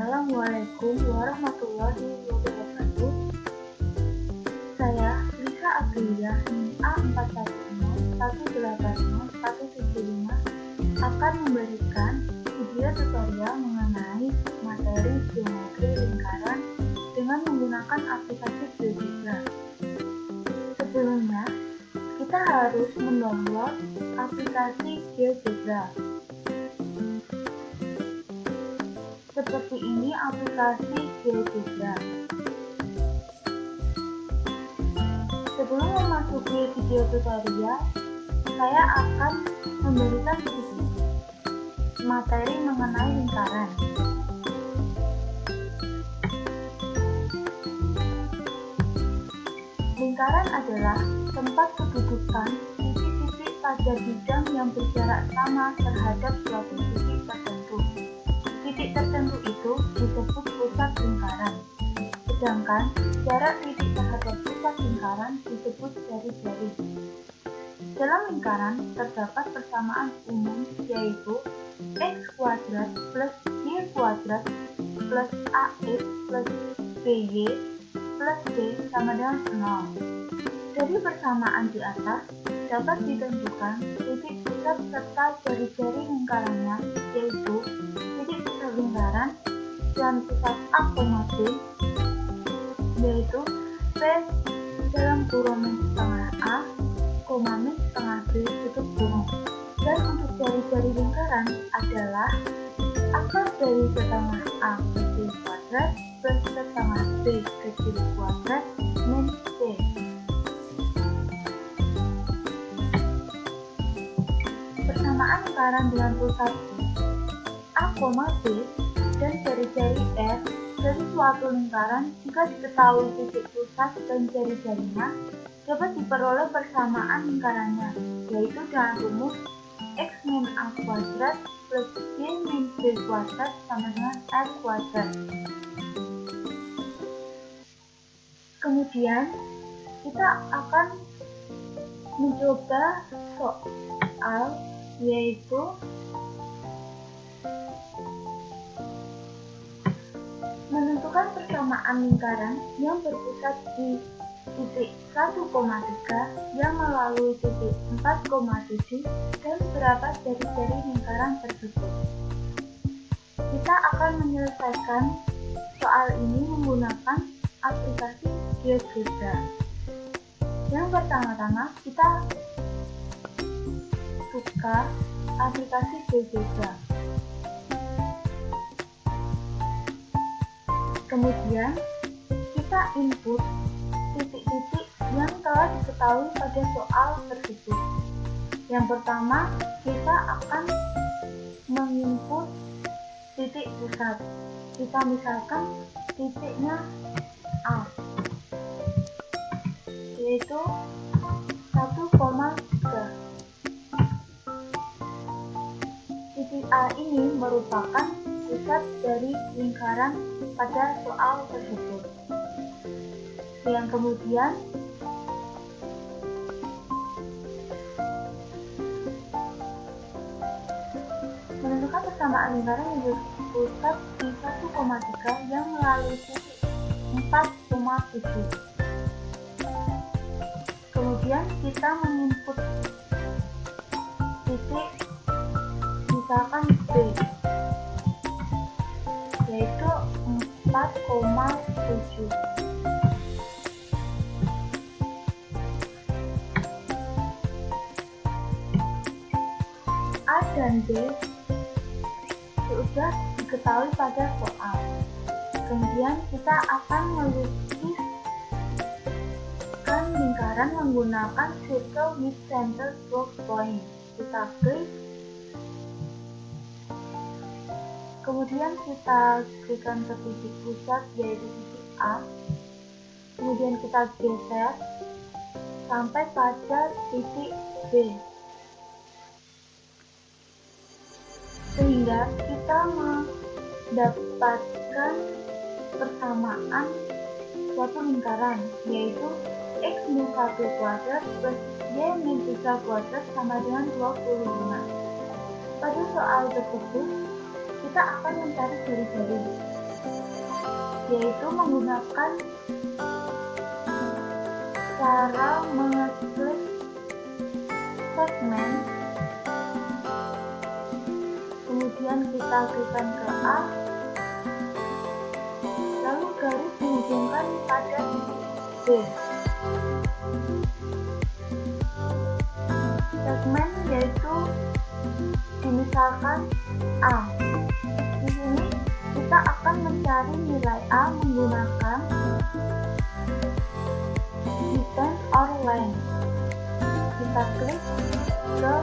Assalamualaikum warahmatullahi wabarakatuh. Saya Lisa Aprilia A410180 akan memberikan video tutorial mengenai materi geometri lingkaran dengan menggunakan aplikasi GeoGebra. Sebelumnya, kita harus mendownload aplikasi GeoGebra. Seperti ini aplikasi GeoGebra. Sebelum memasuki video tutorial, saya akan memberikan sedikit materi mengenai lingkaran. Lingkaran adalah tempat kedudukan titik-titik pada bidang yang berjarak sama terhadap suatu titik tertentu. Titik tertentu itu disebut pusat lingkaran, sedangkan jarak titik terhadap pusat lingkaran disebut jari-jari. Dalam lingkaran terdapat persamaan umum, yaitu x kuadrat plus y kuadrat plus ax plus by plus b sama dengan 0. Dari persamaan di atas dapat ditentukan titik pusat serta jari-jari lingkarannya, yaitu titik pusat lingkaran dan pusat A, B, yaitu P dalam kurung min setengah A, min setengah B tutup kurung. Dan untuk jari-jari lingkaran adalah akar dari setengah A kecil kuadrat plus setengah B kecil kuadrat min C. Persamaan lingkaran dengan pusat A, B dan jari-jari R dari suatu lingkaran jika diketahui titik pusat dan jari-jarinya dapat diperoleh persamaan lingkarannya, yaitu dengan rumus x min A kuadrat plus y min B kuadrat sama dengan R kuadrat. Kemudian kita akan mencoba soal, yaitu menentukan persamaan lingkaran yang berpusat di titik 1,3 yang melalui titik 4,7 dan berapa jari-jari lingkaran tersebut. Kita akan menyelesaikan soal ini menggunakan aplikasi GeoGebra. Yang pertama-tama kita buka aplikasi GeoGebra. Kemudian kita input titik-titik yang telah diketahui pada soal tersebut. Yang pertama, kita akan menginput titik pusat. Kita misalkan titiknya A, yaitu 1,3. Titik A ini merupakan pusat dari lingkaran pada soal tersebut. Yang kemudian menentukan persamaan lingkaran yang berpusat di 1,3 yang melalui titik 4,7. Kemudian kita menginput titik misalkan B, yaitu 4,7. A dan B sudah diketahui pada soal. Kemudian kita akan melukiskan lingkaran menggunakan circle with center box point. Kita klik, kemudian kita berikan ke titik pusat, yaitu titik A. Kemudian kita geser sampai pada titik B, sehingga kita mendapatkan persamaan suatu lingkaran, yaitu x min 1 kuadrat plus y min 3 kuadrat sama dengan 25. Pada soal tersebut, kita akan mencari jari-jari. yaitu menggunakan cara mengeklik segmen, kemudian kita klikkan ke A, lalu garis dihubungkan pada titik B. Segmen yaitu dimisalkan A. Di sini kita akan mencari nilai A menggunakan distance or length. Kita klik ke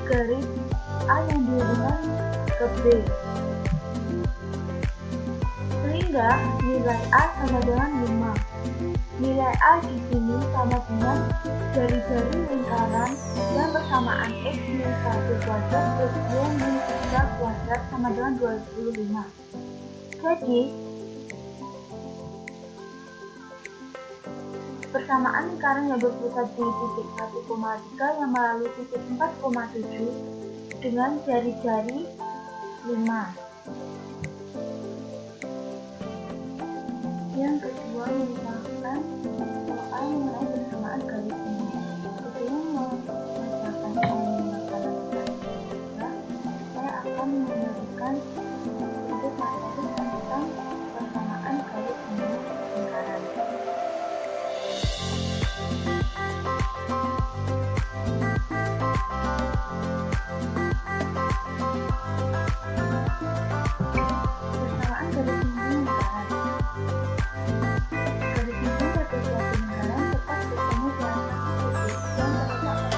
garis A yang dihubungkan ke B, sehingga nilai A sama dengan 5. Nilai A di sini sama dengan jari-jari lingkaran yang bersamaan X min 1 kuadrat plus Y min 3 kuadrat sama dengan 25. Jadi, persamaan lingkaran yang berpusat di titik 1,3 yang melalui titik 4,7 dengan jari-jari 5. Yang kedua, misalkan soal mengenai persamaan garis ini. Sebelum mengerjakan saya akan memberikan sedikit materi tentang persamaan garis ini lingkaran. Persamaan garis ini lingkaran. Garis ini pada suatu lingkaran tepat bertemu dengan satu titik yang terletak pada lingkaran.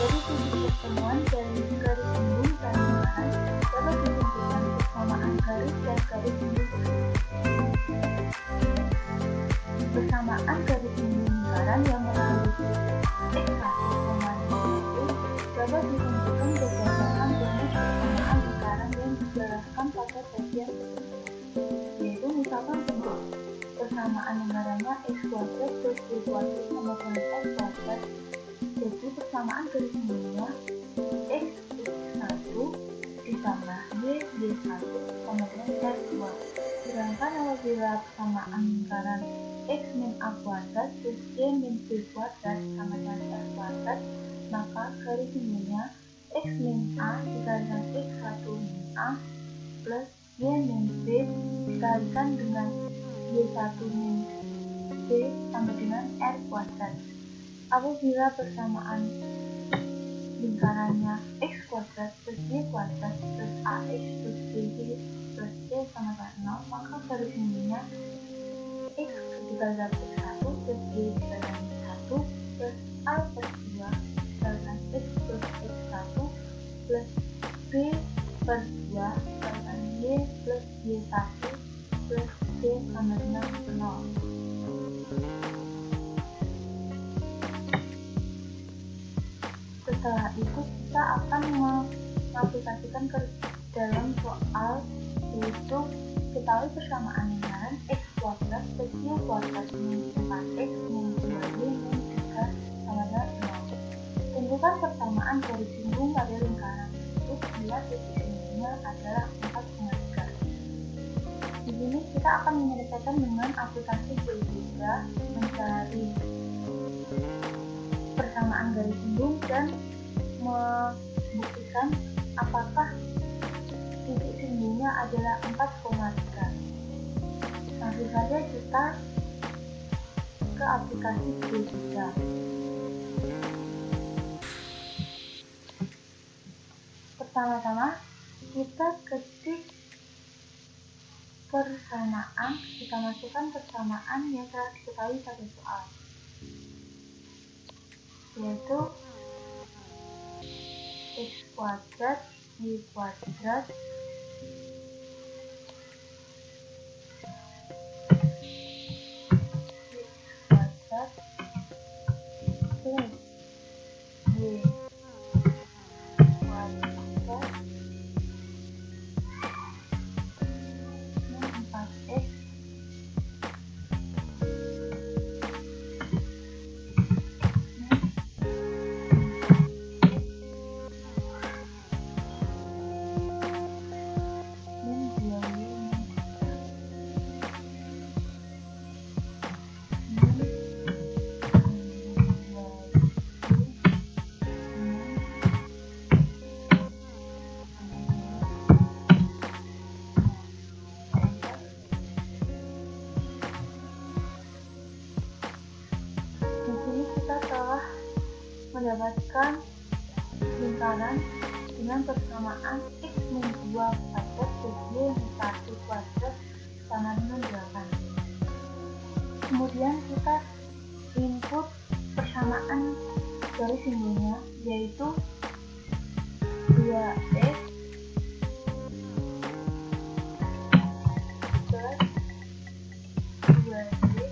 Dari titik pertemuan dari garis sembung dan lingkaran dapat ditentukan persamaan garis dan garis sembung tersebut. Persamaan garis sembung lingkaran yang melalui titik X1,5 dapat ditentukan berdasarkan rumus persamaan lingkaran yang dijelaskan pada bagian tersebut, yaitu misalkan persamaan lingkarannya X kuadrat plus Y kuadrat sama dengan X kuadrat. Jadi persamaan garis sembungnya X X1 ditambah Y1 sama dengan R2. Sedangkan apabila persamaan lingkaran X min A kuadrat plus Y min B kuadrat sama dengan R kuadrat, maka garis sembungnya X min A dikalikan X1 min A plus Y min B dikalikan dengan Y1 min B sama dengan R kuadrat. Apabila persamaan lingkarannya X kuadrat plus Y kuadrat plus AX plus BY plus C sama dengan 0, maka garis sembungnya X dikalikan X1 plus Y dikalikan X1 plus A per 2 dikalikan X plus X1 plus B per 2 dikalikan Y plus Y1 plus C sama dengan 0. Setelah itu kita akan mengaplikasikan ke dalam soal, yaitu ketahui persamaan lingkaran X kuadrat plus Y kuadrat min 4X min 2Y min 3 sama dengan 0. Tentukan persamaan garis sembung pada lingkaran tersebut bila titik sembungnya adalah 4,3. Di sini kita akan menyelesaikan dengan aplikasi berbeda, mencari persamaan garis sembung dan membuktikan apakah titik sembungnya adalah 4,3. Langsung saja kita ke aplikasi berbeda. Pertama-tama kita ketik persamaan, kita masukkan persamaan yang telah diketahui pada soal, yaitu X kuadrat Y kuadrat plus Y kuadrat min 4X mendapatkan lingkaran dengan persamaan x min 2 kuadrat plus y min 1 kuadrat sama dengan 8. Kemudian kita input persamaan garis simbolnya, yaitu 2x plus 2y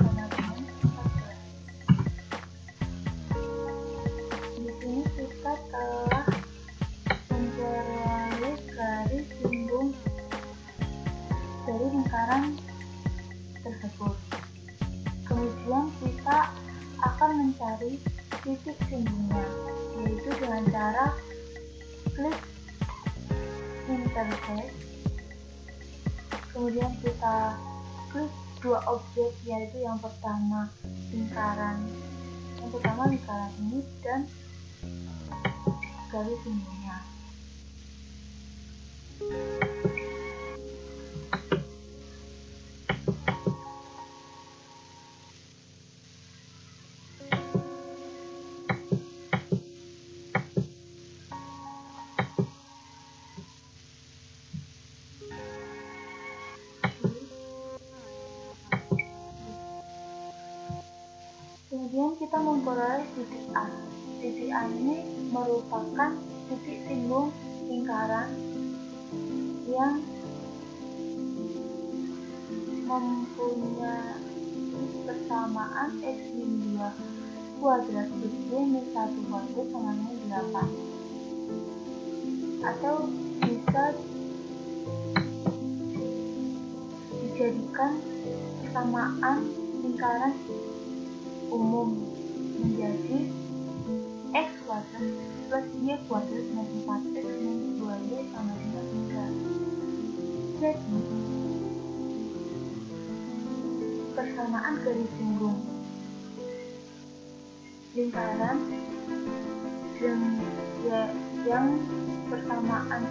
sama dengan 14. Di sini kita telah memperoleh garis simbol dari lingkaran tersebut. Kemudian kita akan mencari titik simbolnya, yaitu dengan cara klik interface. Kemudian kita klik dua objek, yaitu yang pertama lingkaran ini dan garis simbolnya. Kemudian kita memperoleh titik A. Titik A ini merupakan titik simbol lingkaran yang mempunyai persamaan x min 2 kuadrat plus y min 1 kuadrat sama dengan 8. Atau bisa dijadikan persamaan lingkaran umum menjadi x kuadrat plus y kuadrat min 4x min 2y sama dengan 3. Jadi persamaan garis simbol lingkaran yang persamaan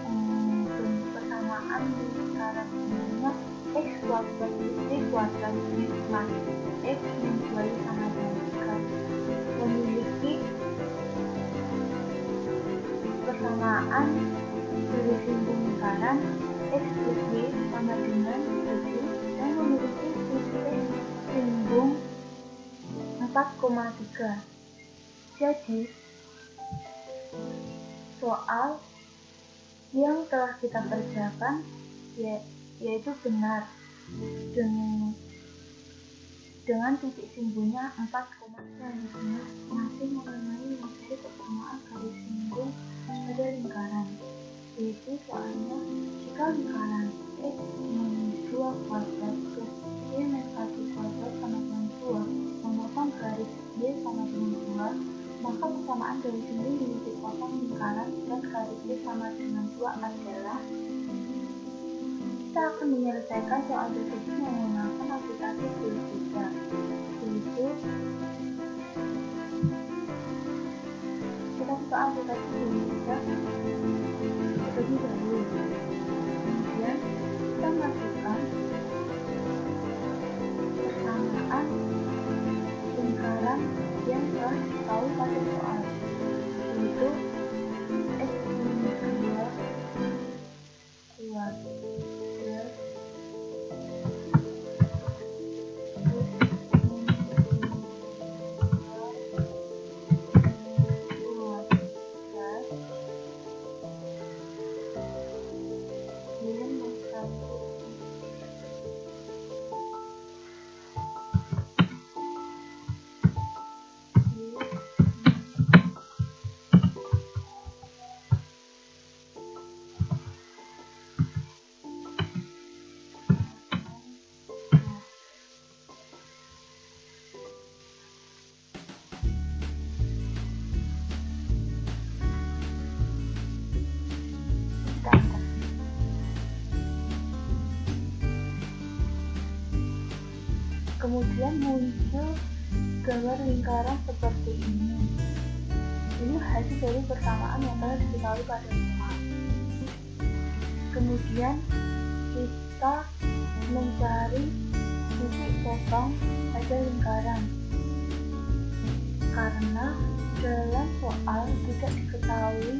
lingkaran umumnya x kuadrat plus y kuadrat min 4x min 2y sama dengan 3 memiliki persamaan garis simbol lingkaran x plus y sama dengan 7 dan memiliki titik simbol 4,3. Jadi soal yang telah kita kerjakan yaitu benar dengan titik simbolnya 4,3. Selanjutnya masih mengenai mencari persamaan garis simbol pada lingkaran, yaitu soalnya jika lingkaran x min 2 kuadrat plus y min 1 kuadrat sama dengan 2 memotong garis y sama dengan 2, maka persamaan garis simbol di titik potong lingkaran dan garis y sama dengan 2 adalah. Kita akan menyelesaikan soal tersebut menggunakan aplikasi Geogebra, yaitu kita buka aplikasi Geogebra terlebih dahulu. Kemudian kita masukkan persamaan lingkaran yang telah diketahui pada soal, yaitu x min 2 kuadrat kemudian muncul gambar lingkaran seperti ini. Ini hasil dari persamaan yang telah diketahui pada soal. Kemudian kita mencari titik potong pada lingkaran, karena Dalam soal tidak diketahui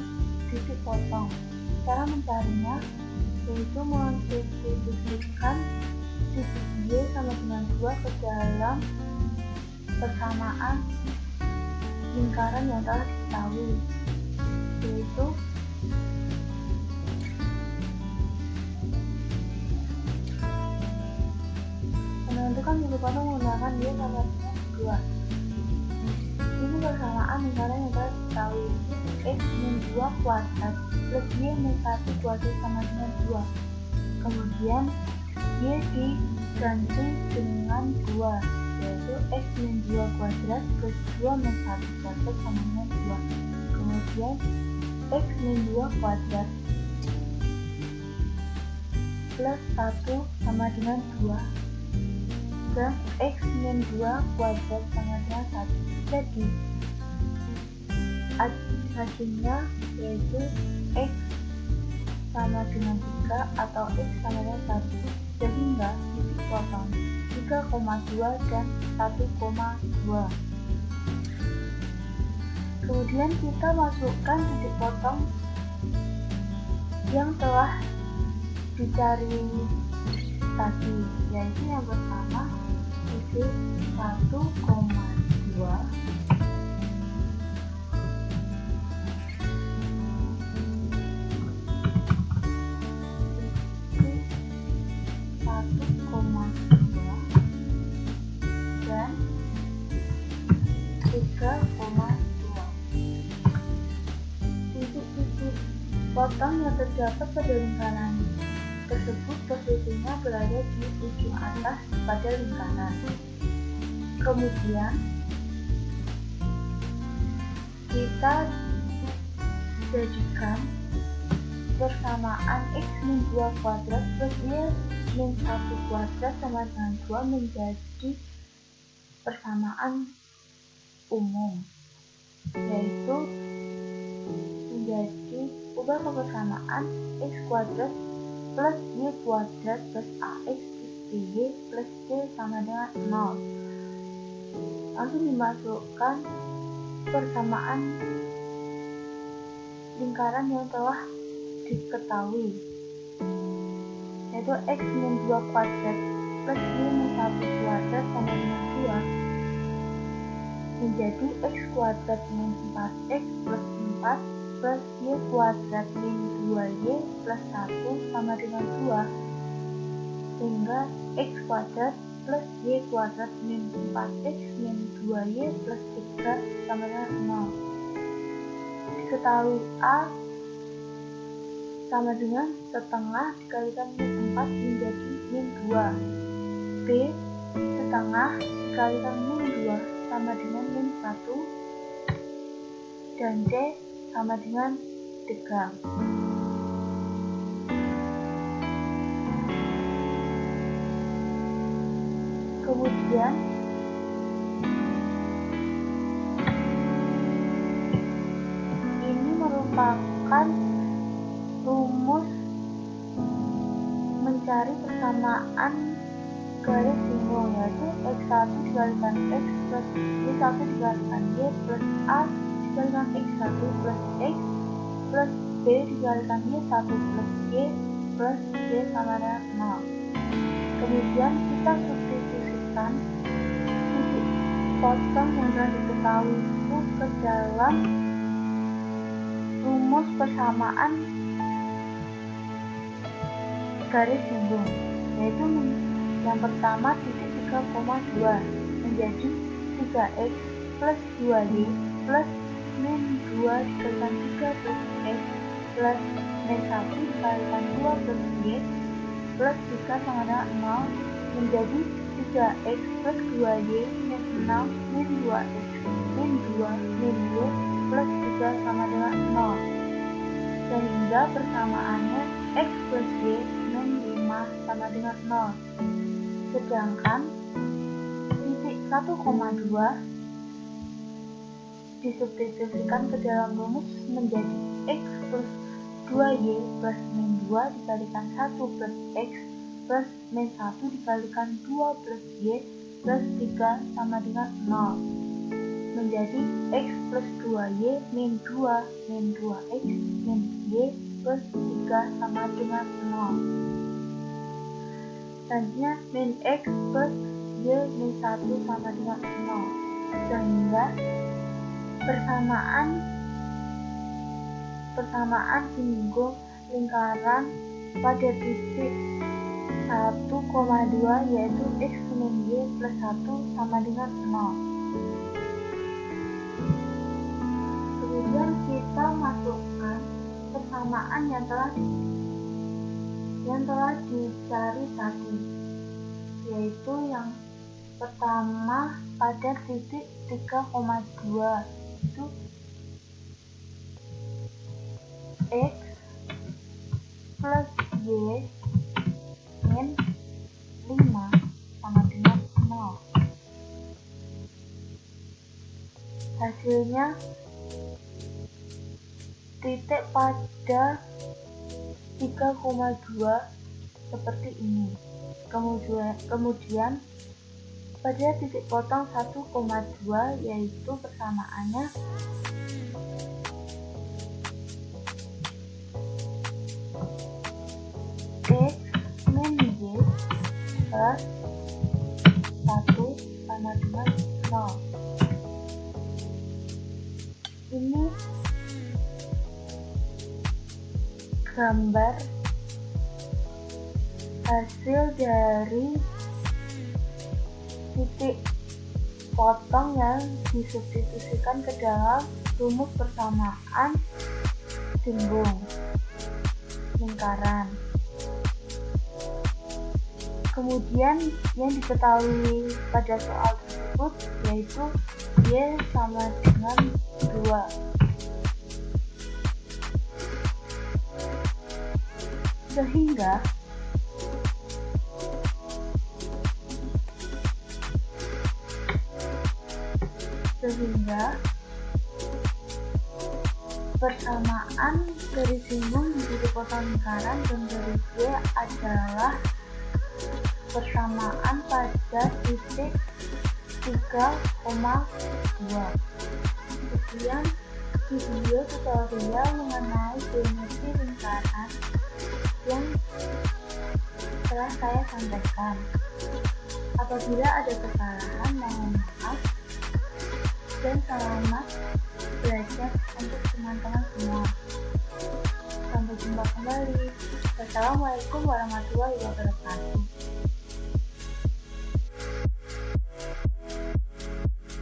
titik potong. Cara mencarinya yaitu mensubstitusikan titik Y sama dengan 2 ke dalam persamaan lingkaran yang telah diketahui, yaitu menentukan titik potong menggunakan Y sama dengan 2. Ini persamaan lingkaran yang telah diketahui, x min 2 kuadrat plus y min 1 kuadrat sama dengan 2. Kemudian y diganti dengan 2, yaitu x min 2 kuadrat plus 2 min 1 kuadrat sama dengan 2. Kemudian x min 2 kuadrat plus 1 sama dengan 2 dan x min 2 kuadrat sama dengan 1. Jadi hasilnya yaitu x sama dengan 3 atau x sama dengan 1, sehingga titik potong 3,2 dan 1,2. Kemudian kita masukkan titik potong yang telah dicari tadi, yaitu yang pertama titik 1,2 dan 3,2. Titik-titik potong yang terdapat pada lingkaran tersebut posisinya berada di ujung atas pada lingkaran. Kemudian kita jadikan persamaan x min 2 kuadrat plus y min 1 kuadrat sama dengan 2 menjadi persamaan umum, yaitu menjadi ubah ke persamaan x kuadrat plus y kuadrat plus ax dy plus c sama dengan 0. Langsung dimasukkan persamaan lingkaran yang telah diketahui, yaitu x min 2 kuadrat plus y min 1 kuadrat sama dengan 2 menjadi x kuadrat min 4x plus 4 plus y kuadrat min 2y plus 1 sama dengan 2, sehingga x kuadrat plus y kuadrat min 4x min 2y plus 3 sama dengan 0. Diketahui A sama dengan setengah dikalikan min 4 menjadi min 2, B setengah dikalikan min 2 sama dengan min 1, dan D sama dengan 3. Kemudian ini merupakan rumus mencari persamaan garis singgung, yaitu x1 dikalikan x plus y1 dikalikan y plus a dikalikan x1 plus x plus b dikalikan y1 plus y plus y sama dengan 0. Kemudian kita substitusikan titik potong yang telah diketahui itu ke dalam rumus persamaan garis singgung, yaitu yang pertama titik 3,2 menjadi 3x plus 2y plus min 2 dikalikan 3 plus x plus min 1 dikalikan 2 plus y plus 3 sama dengan 0 menjadi 3x plus 2y min 6 min 2x min 2 min y plus 3 sama dengan 0, sehingga persamaannya x plus y min 5 sama dengan 0. Sedangkan titik 1,2 disubstitusikan ke dalam rumus menjadi x plus 2y plus min 2 dikalikan 1 plus x plus min 1 dikalikan 2 plus y plus 3 sama dengan 0. menjadi X plus 2Y min 2 min 2X min Y plus 3 sama dengan 0. Selanjutnya min X plus Y min 1 sama dengan 0. Sehingga persamaan singgung lingkaran pada titik 1,2 yaitu X min Y plus 1 sama dengan 0. Kemudian kita masukkan persamaan yang telah dicari tadi, yaitu yang pertama pada titik 3,2 itu X plus Y min 5 sama dengan 0. Hasilnya titik pada 3,2 seperti ini. Kemudian pada titik potong 1,2 yaitu persamaannya X min Y plus 1 sama dengan 0. Ini gambar hasil dari titik potong yang disubstitusikan ke dalam rumus persamaan singgung lingkaran. Kemudian yang diketahui pada soal tersebut yaitu Y sama dengan 2. Sehingga persamaan garis singgung di titik potong lingkaran dan garis Y adalah persamaan pada titik 3,2. Sekian video tutorial mengenai geometri lingkaran yang telah saya sampaikan. Apabila ada kesalahan, mohon maaf, dan selamat belajar untuk teman-teman semua. Sampai jumpa kembali. Wassalamualaikum warahmatullahi wabarakatuh.